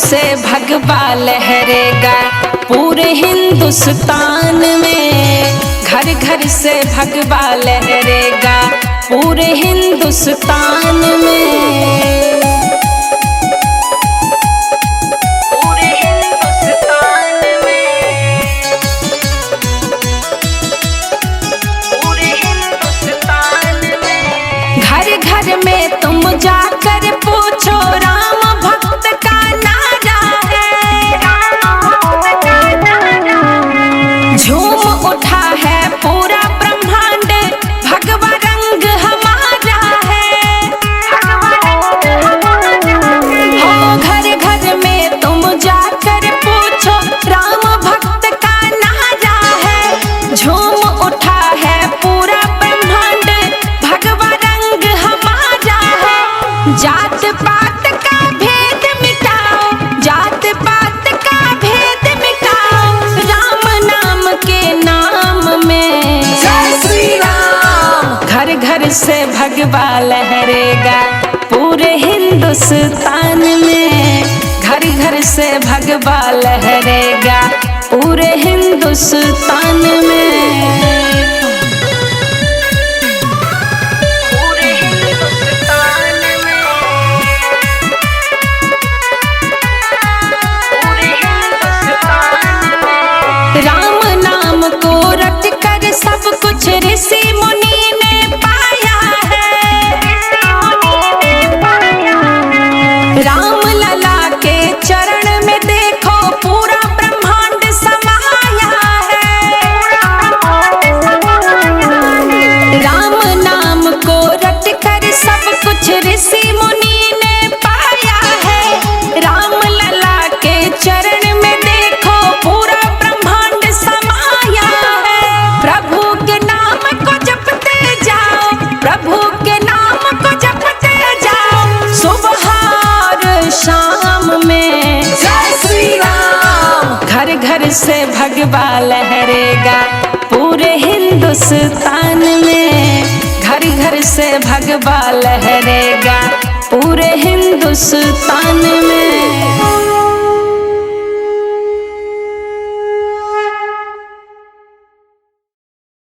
से भगवा लहरेगा पूरे हिंदुस्तान में। घर घर से भगवा लहरेगा पूरे हिंदुस्तान में। पूरे हिंदुस्तान में, पूरे हिंदुस्तान में। घर घर में तुम जाकर पूछो राम भक्त का नारा है। झूम उठा है पूरा ब्रह्मांड, भगवा रंग हमारा है। हो घर घर में तुम जाकर पूछो राम भक्त का नारा है। झूम उठा है पूरा ब्रह्मांड, भगवा रंग हमारा है। जात पात का भेद मिटाओ, जात पात का भेद मिटाओ, राम नाम के नाम में। जय श्री राम। घर घर से भगवा लहरेगा पूरे हिंदुस्तान में। घर घर से भगवा लहरेगा पूरे हिंदुस्तान में। पूरे हिंदुस्तान में, पूरे हिंदुस्तान में। राम नाम को रट कर सब कुछ ऋषि मुनि ने पाया है। राम लला के चरण में देखो पूरा ब्रह्मांड समाया है। राम नाम को रट कर सब कुछ ऋषि मुनि ने पाया है। राम लला के चरण में देखो पूरा ब्रह्मांड समाया है। प्रभु के नाम को जपते जाओ, प्रभु के नाम को जपते जाओ, सुबह और शाम में। जय श्री राम। घर घर से भगवा लहरेगा पूरे हिंदुस्तान में। घर घर से भगवा लहरेगा पूरे हिंदुस्तान में।